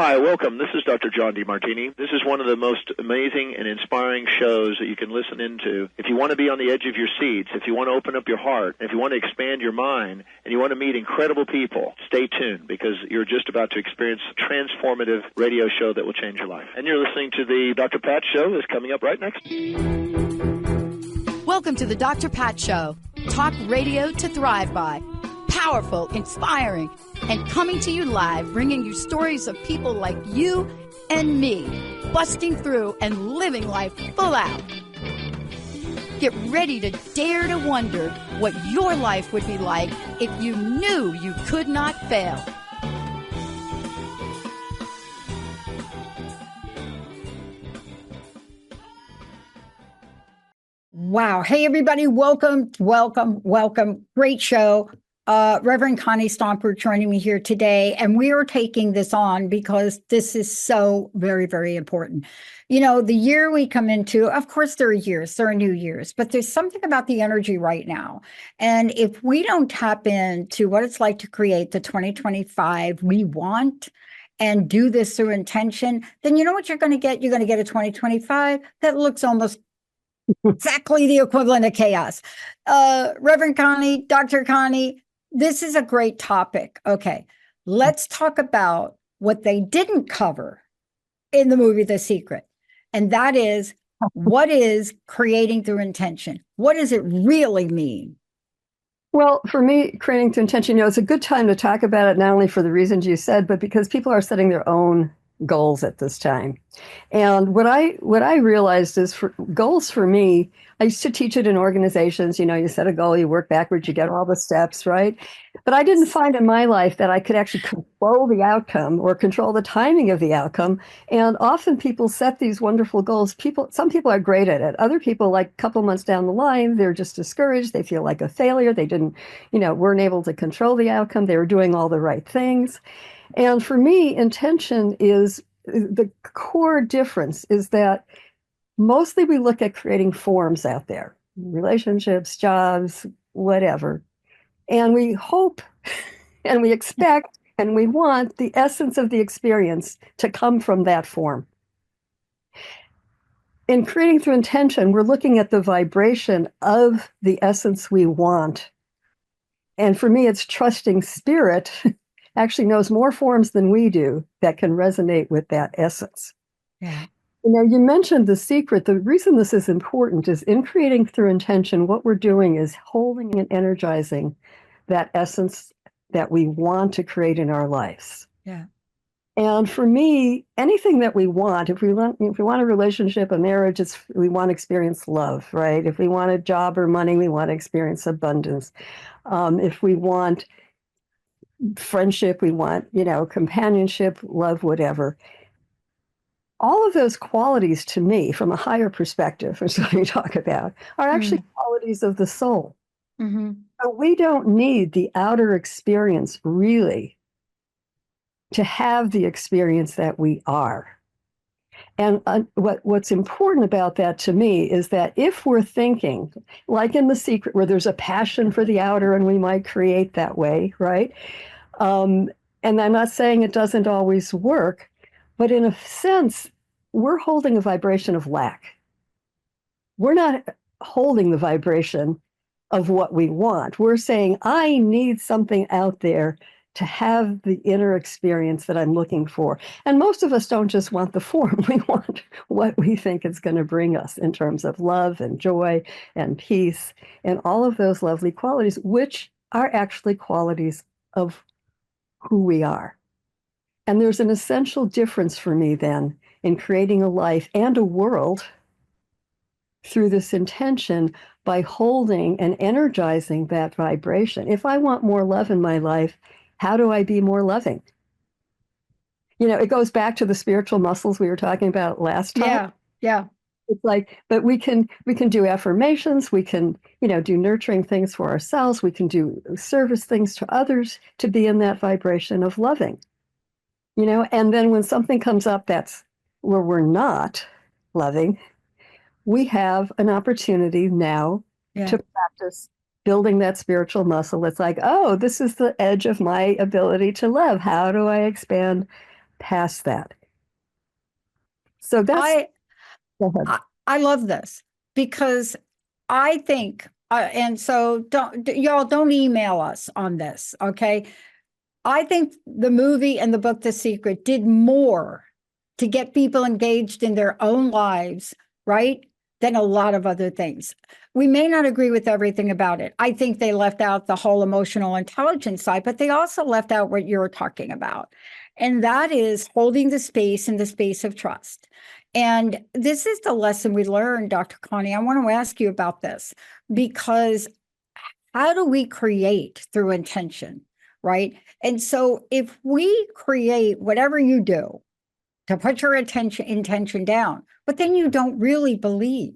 Hi, welcome. This is Dr. John DeMartini. This is one of the most amazing and inspiring shows that you can listen into. If you want to be on the edge of your seats, if you want to open up your heart, if you want to expand your mind, and you want to meet incredible people, stay tuned because you're just about to experience a transformative radio show that will change your life. And you're listening to the Dr. Pat Show that's coming up right next. Welcome to the Dr. Pat Show. Talk radio to thrive by. Powerful, inspiring, and coming to you live, bringing you stories of people like you and me, busting through and living life full out. Get ready to dare to wonder what your life would be like if you knew you could not fail. Wow. Hey, everybody. Welcome. Great show. Reverend Connie Stomper joining me here today. And we are taking this on because this is so very, very important. You know, the year we come into, of course, there are new years, but there's something about the energy right now. And if we don't tap into what it's like to create the 2025 we want and do this through intention, then you know what you're going to get? You're going to get a 2025 that looks almost exactly the equivalent of chaos. Reverend Connie, Dr. Connie, this is a great topic. Okay, let's talk about what they didn't cover in the movie The Secret. And that is, what is creating through intention? What does it really mean? Well, for me, creating through intention, it's a good time to talk about it, not only for the reasons you said, but because people are setting their own goals at this time. And what I realized is goals for me, I used to teach it in organizations, you set a goal, you work backwards, you get all the steps, right? But I didn't find in my life that I could actually control the outcome or control the timing of the outcome. And often people set these wonderful goals. Some people are great at it. Other people, like a couple months down the line, they're just discouraged. They feel like a failure. They weren't able to control the outcome. They were doing all the right things. And for me, intention is the core difference is that mostly we look at creating forms out there, relationships, jobs, whatever. And we hope and we expect and we want the essence of the experience to come from that form. In creating through intention, we're looking at the vibration of the essence we want. And for me, it's trusting spirit actually knows more forms than we do that can resonate with that essence. Yeah. You mentioned The Secret. The reason this is important is in creating through intention, what we're doing is holding and energizing that essence that we want to create in our lives. Yeah. And for me, anything that we want, if we want a relationship, a marriage, we want to experience love, right? If we want a job or money, we want to experience abundance. If we want friendship, we want, companionship, love, whatever. All of those qualities to me, from a higher perspective, which is what we talk about, are actually qualities of the soul. Mm-hmm. So we don't need the outer experience really to have the experience that we are. And what's important about that to me is that if we're thinking, like in The Secret, where there's a passion for the outer and we might create that way, right? And I'm not saying it doesn't always work, but in a sense, we're holding a vibration of lack. We're not holding the vibration of what we want. We're saying, I need something out there to have the inner experience that I'm looking for. And most of us don't just want the form. We want what we think it's going to bring us in terms of love and joy and peace and all of those lovely qualities, which are actually qualities of who we are. And there's an essential difference for me then in creating a life and a world through this intention by holding and energizing that vibration. If I want more love in my life, how do I be more loving? It goes back to the spiritual muscles we were talking about last time. Yeah. It's like, but we can do affirmations, we can, do nurturing things for ourselves, we can do service things to others to be in that vibration of loving. And then when something comes up that's where we're not loving, we have an opportunity now to practice building that spiritual muscle. It's like, oh, this is the edge of my ability to love. How do I expand past that. So that's. Go ahead. I love this because I think, and so y'all don't email us on this, okay? I think the movie and the book The Secret did more to get people engaged in their own lives, right, than a lot of other things. We may not agree with everything about it. I think they left out the whole emotional intelligence side, but they also left out what you're talking about. And that is holding the space in the space of trust. And this is the lesson we learned, Dr. Connie. I want to ask you about this because how do we create through intention, right? And so if we create whatever you do to put your intention down, but then you don't really believe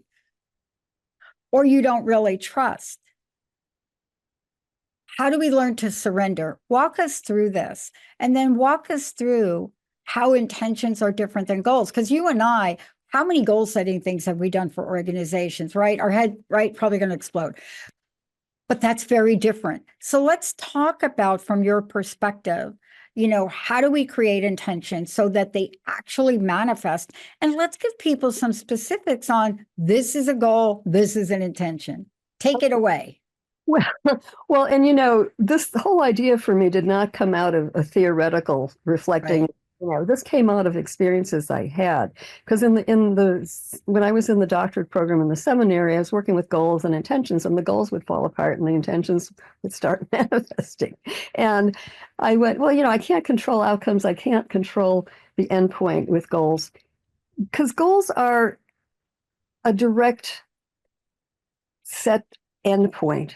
or you don't really trust, how do we learn to surrender? Walk us through this and then walk us through how intentions are different than goals. Because you and I, how many goal setting things have we done for organizations, right? Our head, right, probably going to explode. But that's very different. So let's talk about, from your perspective, how do we create intention so that they actually manifest? And let's give people some specifics on this is a goal, this is an intention. Take it away. Well, and this whole idea for me did not come out of a theoretical reflecting. Right. This came out of experiences I had, because when I was in the doctorate program in the seminary, I was working with goals and intentions, and the goals would fall apart and the intentions would start manifesting. And I went, well, I can't control outcomes. I can't control the endpoint with goals, because goals are a direct set endpoint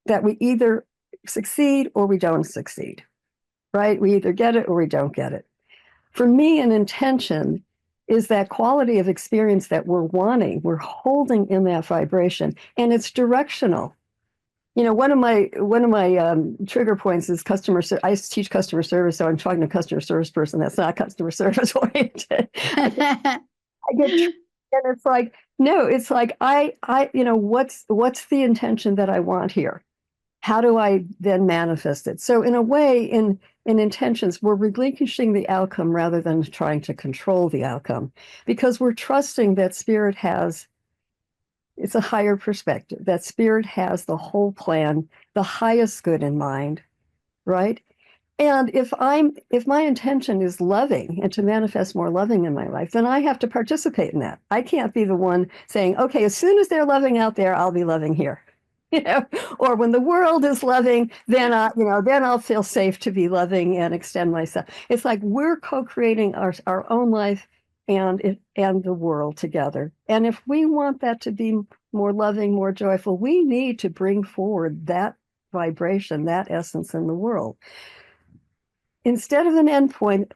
that we either succeed or we don't succeed, right? We either get it or we don't get it. For me, an intention is that quality of experience that we're wanting, we're holding in that vibration, and it's directional. One of my trigger points is customer service. I teach customer service, so I'm talking to a customer service person that's not customer service oriented. I get, and it's like, no, it's like what's the intention that I want here? How do I then manifest it? So in a way, in intentions, we're relinquishing the outcome rather than trying to control the outcome, because we're trusting that spirit it's a higher perspective, that spirit has the whole plan, the highest good in mind, right? And if my intention is loving and to manifest more loving in my life, then I have to participate in that. I can't be the one saying, okay, as soon as they're loving out there, I'll be loving here. Or when the world is loving, then I'll feel safe to be loving and extend myself. It's like we're co-creating our own life and the world together. And if we want that to be more loving, more joyful, we need to bring forward that vibration, that essence in the world. Instead of an endpoint,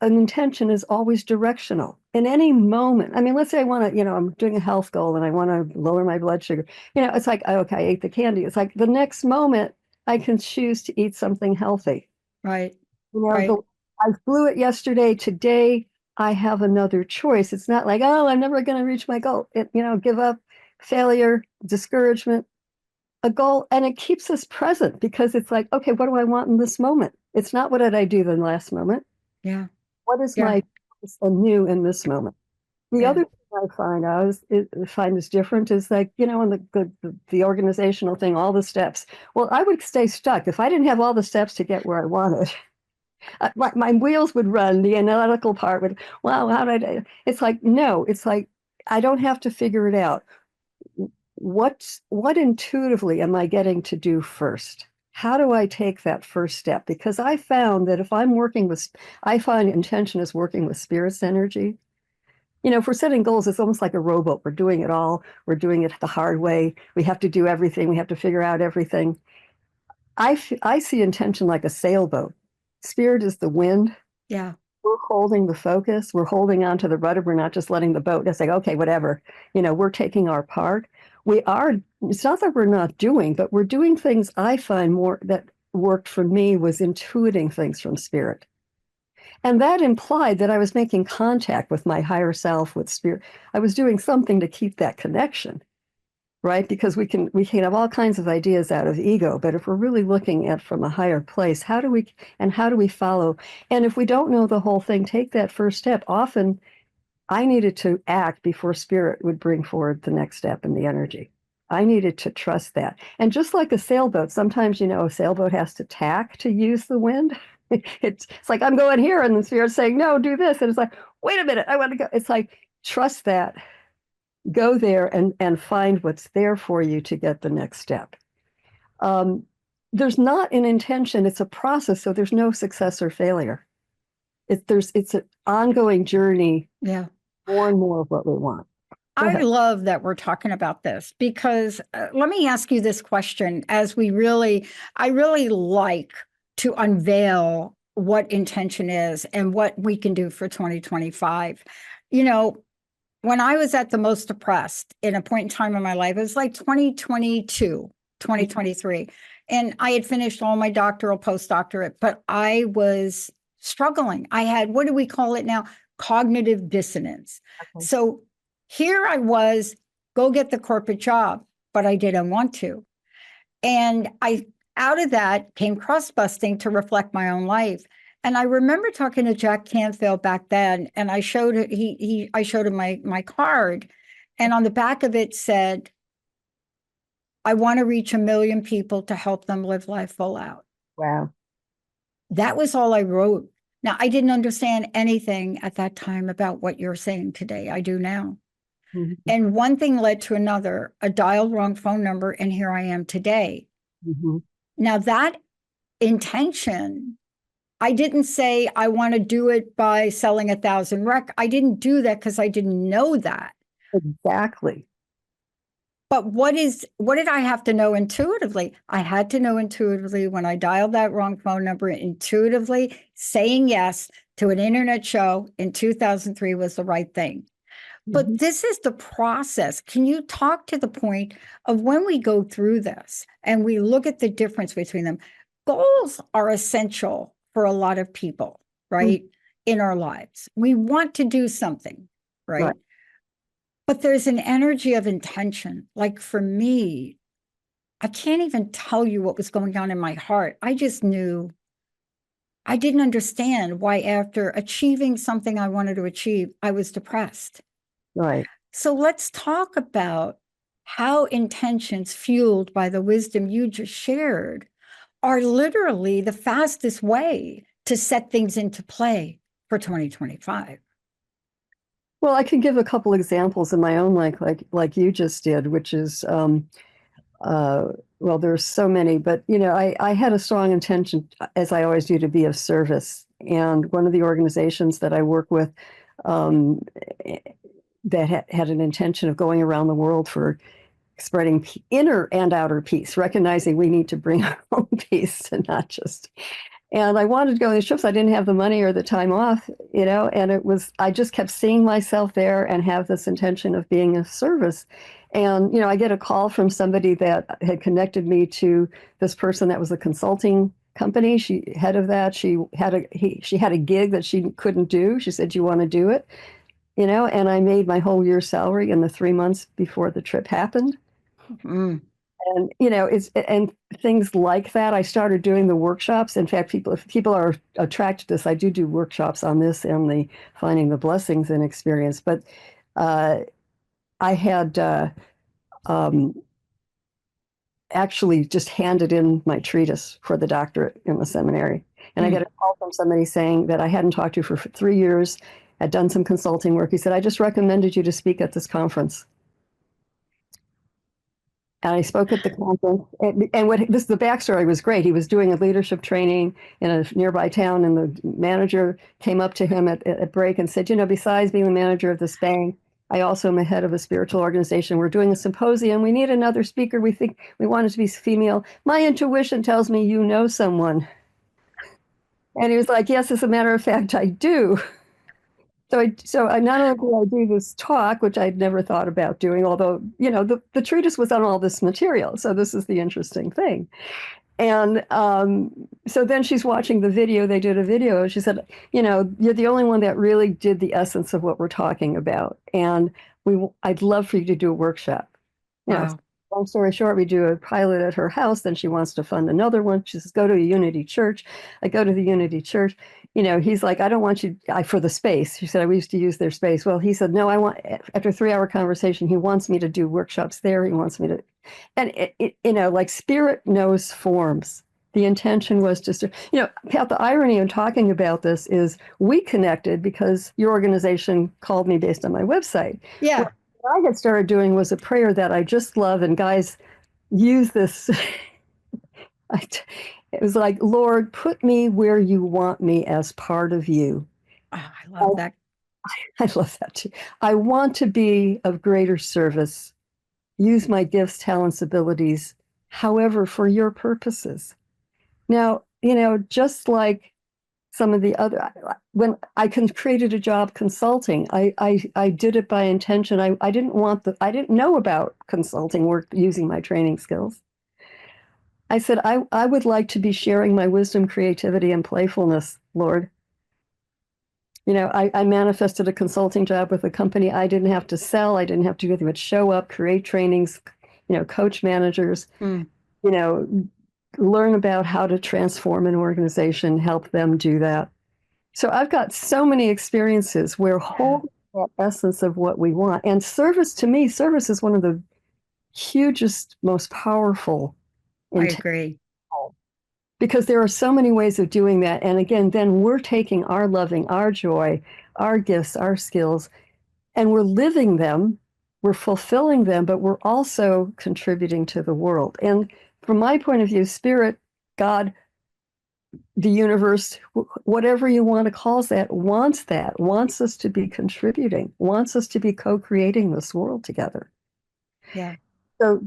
an intention is always directional. In any moment, I mean, let's say I want to, I'm doing a health goal and I want to lower my blood sugar. It's like, okay, I ate the candy. It's like the next moment I can choose to eat something healthy. Right. Right. I blew it yesterday. Today, I have another choice. It's not like, oh, I'm never going to reach my goal. Give up, failure, discouragement, a goal. And it keeps us present because it's like, okay, what do I want in this moment? It's not what did I do the last moment. Yeah. What is my new in this moment? The other thing I find is different is like, in the organizational thing, all the steps. Well, I would stay stuck. If I didn't have all the steps to get where I wanted, my wheels would run, the analytical part would, wow, how did I? It's like, no, it's like, I don't have to figure it out. What intuitively am I getting to do first? How do I take that first step? Because I found that if I find intention is working with spirit's energy. If we're setting goals, it's almost like a rowboat. We're doing it all. We're doing it the hard way. We have to do everything. We have to figure out everything. I see intention like a sailboat. Spirit is the wind. Yeah. We're holding the focus. We're holding on to the rudder. We're not just letting the boat just say, okay, whatever. We're taking our part. It's not that we're not doing, but we're doing things I find more that worked for me was intuiting things from spirit. And that implied that I was making contact with my higher self, with spirit. I was doing something to keep that connection, right? Because we can have all kinds of ideas out of ego, but if we're really looking at from a higher place, how do we follow? And if we don't know the whole thing, take that first step. Often I needed to act before spirit would bring forward the next step in the energy. I needed to trust that. And just like a sailboat, sometimes, a sailboat has to tack to use the wind. It's like, I'm going here, and the spirit's saying, no, do this. And it's like, wait a minute, I want to go. It's like, trust that, go there and find what's there for you to get the next step. There's not an intention, it's a process, so there's no success or failure. It's an ongoing journey. Yeah. More and more of what we want. I love that we're talking about this because let me ask you this question as I really like to unveil what intention is and what we can do for 2025. When I was at the most depressed in a point in time in my life, it was like 2022, 2023. And I had finished all my doctoral, postdoctorate, but I was struggling. I had, what do we call it now? Cognitive dissonance. Okay. So here I was, go get the corporate job, but I didn't want to. And out of that came cross-busting to reflect my own life. And I remember talking to Jack Canfield back then, and I showed it, I showed him my card, and on the back of it said, I want to reach 1 million people to help them live life full out. Wow. That was all I wrote. Now, I didn't understand anything at that time about what you're saying today. I do now. Mm-hmm. And one thing led to another, a dialed wrong phone number, and here I am today. Mm-hmm. Now, that intention, I didn't say I want to do it by selling 1,000 records. I didn't do that because I didn't know that. Exactly. But what did I have to know intuitively? I had to know intuitively when I dialed that wrong phone number, intuitively saying yes to an internet show in 2003 was the right thing. Mm-hmm. But this is the process. Can you talk to the point of when we go through this and we look at the difference between them? Goals are essential for a lot of people, right? Mm-hmm. In our lives. We want to do something, right? But there's an energy of intention. Like for me, I can't even tell you what was going on in my heart. I just knew I didn't understand why after achieving something I wanted to achieve, I was depressed. Right. So let's talk about how intentions fueled by the wisdom you just shared are literally the fastest way to set things into play for 2025. Well, I can give a couple examples in my own life, like you just did, which is, well, there's so many, but, I had a strong intention, as I always do, to be of service. And one of the organizations that I work with that had an intention of going around the world for spreading inner and outer peace, recognizing we need to bring our own peace and not just... And I wanted to go on these trips. I didn't have the money or the time off, and I just kept seeing myself there and have this intention of being of service. And, I get a call from somebody that had connected me to this person that was a consulting company. Head of that, she had a gig that she couldn't do. She said, "You want to do it?" And I made my whole year's salary in the 3 months before the trip happened. Mm. And, and things like that. I started doing the workshops. In fact, if people are attracted to this, I do workshops on this and the finding the blessings in experience. But I had actually just handed in my treatise for the doctorate in the seminary. And I get a call from somebody saying that I hadn't talked to for 3 years, had done some consulting work. He said, "I just recommended you to speak at this conference." And I spoke at the conference, and the backstory was great. He was doing a leadership training in a nearby town, and the manager came up to him at break and said, "Besides being the manager of this bank, I also am a head of a spiritual organization. We're doing a symposium. We need another speaker. We think we want it to be female. My intuition tells me you know someone." And he was like, "Yes, as a matter of fact, I do." So I not only do I do this talk, which I'd never thought about doing, although, the treatise was on all this material. So this is the interesting thing. And so then she's watching the video. They did a video. She said, "You're the only one that really did the essence of what we're talking about. And I'd love for you to do a workshop." Wow. long story short, we do a pilot at her house. Then she wants to fund another one. She says, go to a Unity church. I go to the Unity church. He's like, I don't want you for the space. She said, we used to use their space. Well, he said, no, after a 3-hour conversation, he wants me to do workshops there. He wants me to, and like spirit knows forms. The intention was to, Pat, the irony of talking about this is we connected because your organization called me based on my website. Yeah. What I had started doing was a prayer that I just love, and guys use this. It was like, Lord, put me where you want me as part of you. Oh, I love that. I love that too. I want to be of greater service, use my gifts, talents, abilities, however, for your purposes. Now, just like some of the other, when I created a job consulting, I did it by intention. I didn't know about consulting work using my training skills. I said, I would like to be sharing my wisdom, creativity, and playfulness, Lord. I manifested a consulting job with a company. I didn't have to sell. I didn't have to do anything but show up, create trainings, coach managers, learn about how to transform an organization, help them do that. So I've got so many experiences where holding that essence of what we want. And service, to me, service is one of the hugest, most powerful. I agree. Because there are so many ways of doing that. And again, then we're taking our loving, our joy, our gifts, our skills, and we're living them, we're fulfilling them, but we're also contributing to the world. And from my point of view, spirit, God, the universe, whatever you want to call that, wants us to be contributing, wants us to be co-creating this world together. Yeah. So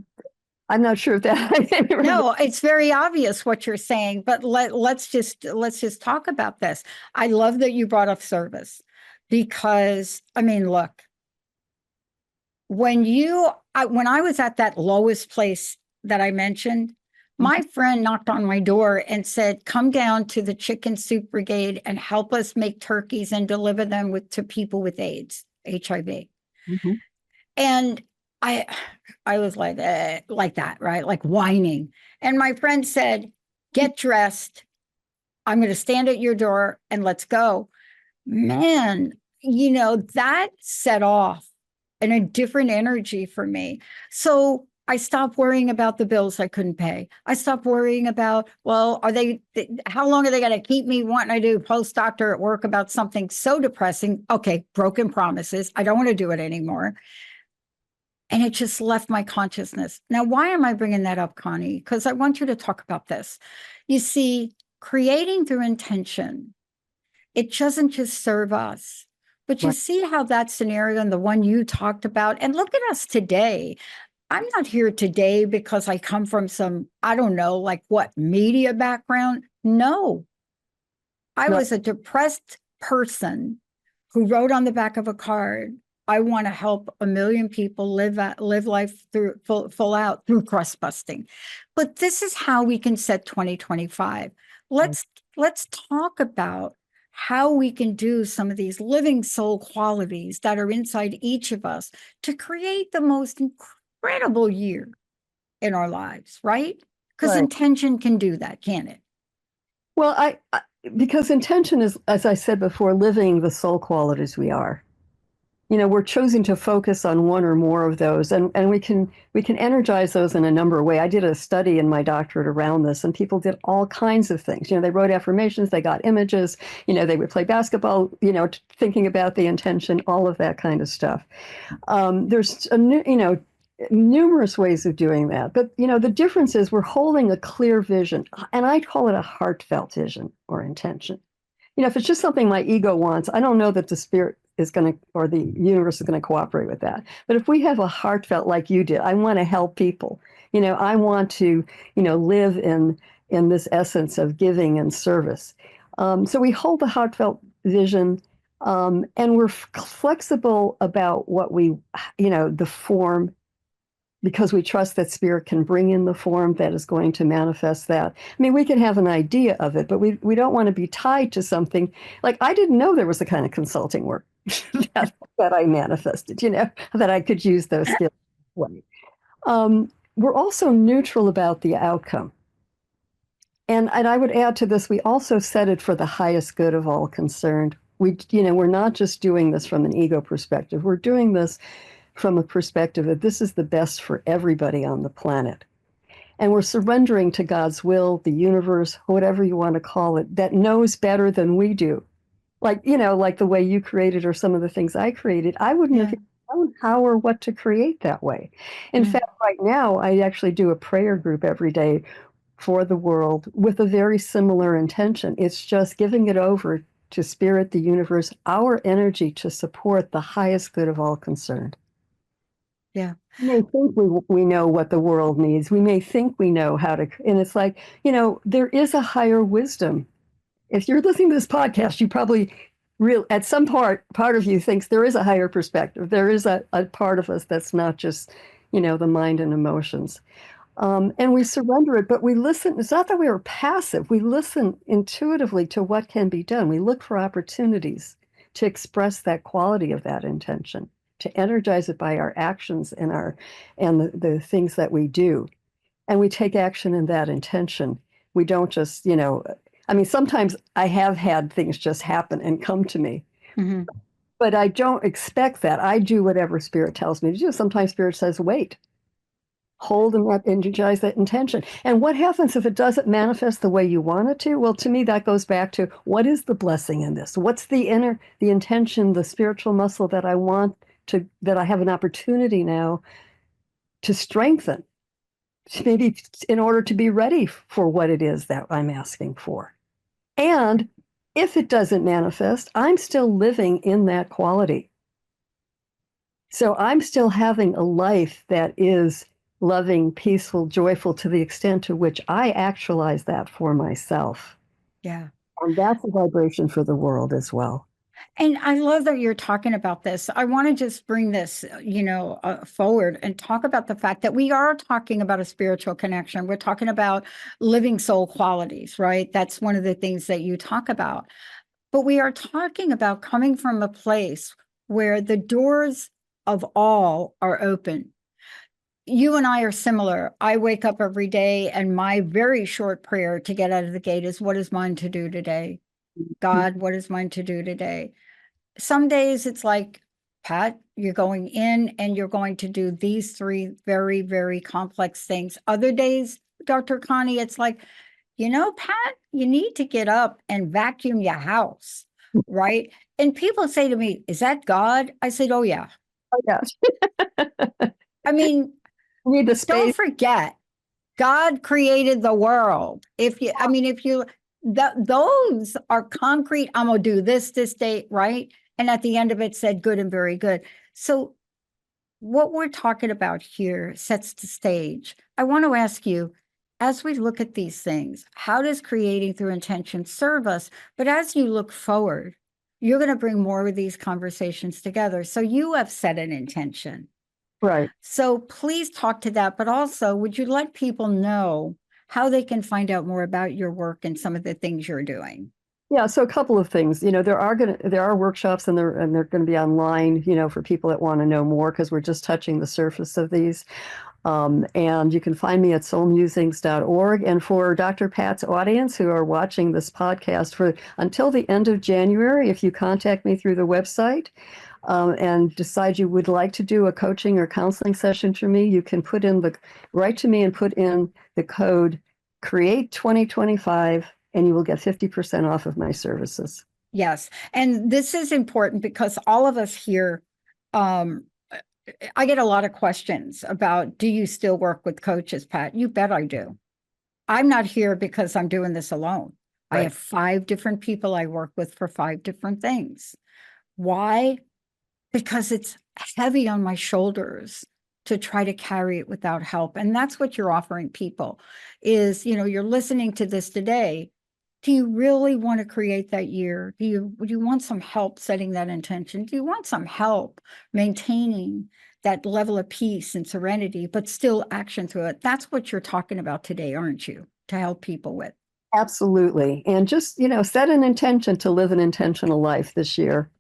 I'm not sure if that. No, it's very obvious what you're saying, but let's just talk about this. I love that you brought up service because, look, when I was at that lowest place that I mentioned, my friend knocked on my door and said, come down to the Chicken Soup Brigade and help us make turkeys and deliver them to people with AIDS, HIV. Mm-hmm. And I was like that, right? Like whining. And my friend said, get dressed. I'm going to stand at your door and let's go. Man, that set off a different energy for me. So I stopped worrying about the bills I couldn't pay. I stopped worrying about, well, how long are they going to keep me wanting to do postdoctor at work about something so depressing? Okay, broken promises. I don't want to do it anymore. And it just left my consciousness. Now, why am I bringing that up, Connie? Because I want you to talk about this. You see, creating through intention, it doesn't just serve us, but you see how that scenario and the one you talked about, and look at us today. I'm not here today because I come from some, I don't know, like what, media background? No. I was a depressed person who wrote on the back of a card, I want to help 1 million people live life through full out through crust busting. But this is how we can set 2025. Let's talk about how we can do some of these living soul qualities that are inside each of us to create the most incredible year in our lives, right? Because intention can do that, can it? Well, because intention is, as I said before, living the soul qualities we are. We're choosing to focus on one or more of those, and we can energize those in a number of ways. I did a study in my doctorate around this, and people did all kinds of things. They wrote affirmations, they got images, they would play basketball, thinking about the intention, all of that kind of stuff. There's numerous ways of doing that, but the difference is we're holding a clear vision, and I call it a heartfelt vision or intention. If it's just something my ego wants, I don't know that the spirit is going to, or the universe is going to cooperate with that. But if we have a heartfelt, like you did, I want to help people, I want to, live in this essence of giving and service. So we hold the heartfelt vision, and we're flexible about what we, the form, because we trust that spirit can bring in the form that is going to manifest that. We can have an idea of it, but we don't want to be tied to something. Like, I didn't know there was the kind of consulting work that I manifested, that I could use those skills. we're also neutral about the outcome. And I would add to this, we also set it for the highest good of all concerned. We're not just doing this from an ego perspective. We're doing this from a perspective that this is the best for everybody on the planet. And we're surrendering to God's will, the universe, whatever you want to call it, that knows better than we do. Like the way you created or some of the things I created, I wouldn't have known how or what to create that way. In fact, right now, I actually do a prayer group every day for the world with a very similar intention. It's just giving it over to Spirit, the universe, our energy to support the highest good of all concerned. Yeah. We may think we know what the world needs. We may think we know how to, and it's like, there is a higher wisdom. If you're listening to this podcast, you probably at some part of you thinks there is a higher perspective. There is a part of us that's not just, the mind and emotions. And we surrender it, but we listen. It's not that we are passive. We listen intuitively to what can be done. We look for opportunities to express that quality of that intention, to energize it by our actions and the things that we do. And we take action in that intention. We don't just, sometimes I have had things just happen and come to me. Mm-hmm. But I don't expect that. I do whatever Spirit tells me to do. Sometimes Spirit says, wait. Hold and energize that intention. And what happens if it doesn't manifest the way you want it to? Well, to me, that goes back to what is the blessing in this? What's the intention, the spiritual muscle that that I have an opportunity now to strengthen, maybe in order to be ready for what it is that I'm asking for. And if it doesn't manifest, I'm still living in that quality. So I'm still having a life that is loving, peaceful, joyful to the extent to which I actualize that for myself. Yeah. And that's a vibration for the world as well. And I love that you're talking about this. I want to just bring this, forward and talk about the fact that we are talking about a spiritual connection. We're talking about living soul qualities, right? That's one of the things that you talk about. But we are talking about coming from a place where the doors of all are open. You and I are similar. I wake up every day and my very short prayer to get out of the gate is, what is mine to do today? God, what is mine to do today? Some days it's like, Pat, you're going in and you're going to do these 3 very, very complex things. Other days, Dr. Connie, it's like, Pat, you need to get up and vacuum your house, right? And people say to me, is that God? I said, oh, yeah. Oh, yes. I mean, need the space. Don't forget, God created the world. Those are concrete. I'm going to do this day, right? And at the end of it said good and very good. So what we're talking about here sets the stage. I want to ask you, as we look at these things, how does creating through intention serve us? But as you look forward, you're going to bring more of these conversations together. So you have set an intention. Right. So please talk to that. But also, would you let people know how they can find out more about your work and some of the things you're doing? Yeah, so a couple of things. There are workshops and they're going to be online, for people that want to know more, because we're just touching the surface of these. And you can find me at soulmusings.org. And for Dr. Pat's audience who are watching this podcast until the end of January, if you contact me through the website, and decide you would like to do a coaching or counseling session for me, you can write to me and put in the code CREATE 2025, and you will get 50% off of my services. Yes. And this is important because all of us here, I get a lot of questions about, do you still work with coaches, Pat? You bet I do. I'm not here because I'm doing this alone. Right. I have 5 different people I work with for 5 different things. Why? Because it's heavy on my shoulders to try to carry it without help. And that's what you're offering people is, you're listening to this today. Do you really want to create that year? Do you want some help setting that intention? Do you want some help maintaining that level of peace and serenity, but still action through it? That's what you're talking about today, aren't you? To help people with. Absolutely. And just, set an intention to live an intentional life this year.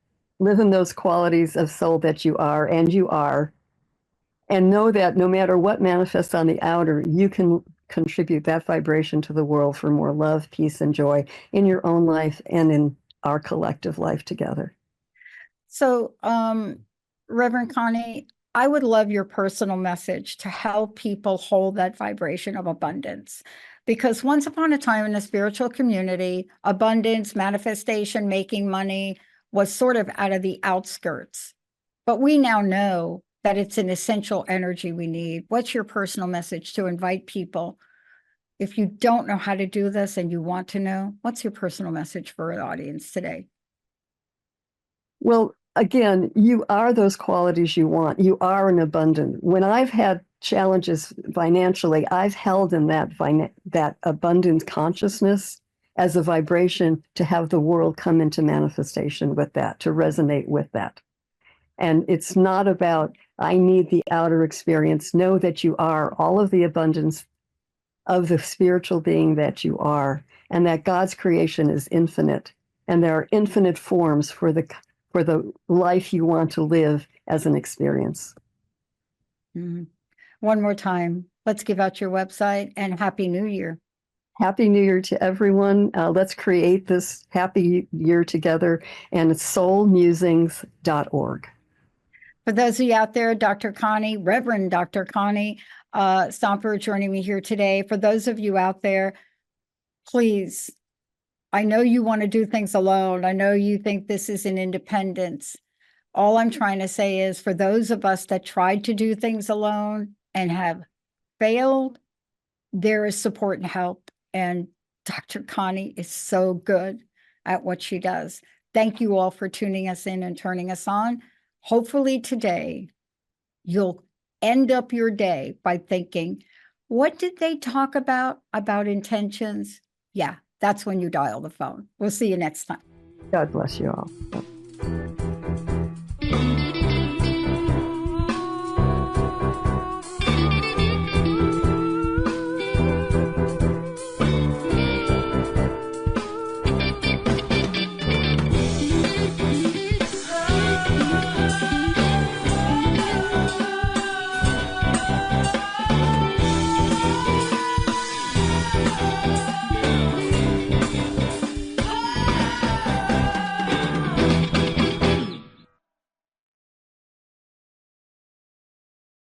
Live in those qualities of soul that you are, and you are. And know that no matter what manifests on the outer, you can contribute that vibration to the world for more love, peace, and joy in your own life and in our collective life together. So, Reverend Connie, I would love your personal message to help people hold that vibration of abundance. Because once upon a time in the spiritual community, abundance, manifestation, making money was sort of out of the outskirts. But we now know that it's an essential energy we need. What's your personal message to invite people? If you don't know how to do this and you want to know, what's your personal message for the audience today? Well, again, you are those qualities you want. You are an abundant. When I've had challenges financially, I've held in that abundant consciousness as a vibration to have the world come into manifestation with that, to resonate with that. And it's not about, I need the outer experience. Know that you are all of the abundance of the spiritual being that you are, and that God's creation is infinite. And there are infinite forms for the life you want to live as an experience. Mm-hmm. One more time, let's give out your website and Happy New Year. Happy New Year to everyone. Let's create this happy year together, and it's soulmusings.org. For those of you out there, Dr. Connie, Reverend Dr. Connie Stomper joining me here today. For those of you out there, please, I know you want to do things alone. I know you think this is an independence. All I'm trying to say is for those of us that tried to do things alone and have failed, there is support and help. And Dr. Connie is so good at what she does. Thank you all for tuning us in and turning us on. Hopefully today, you'll end up your day by thinking, what did they talk about intentions? Yeah, that's when you dial the phone. We'll see you next time. God bless you all.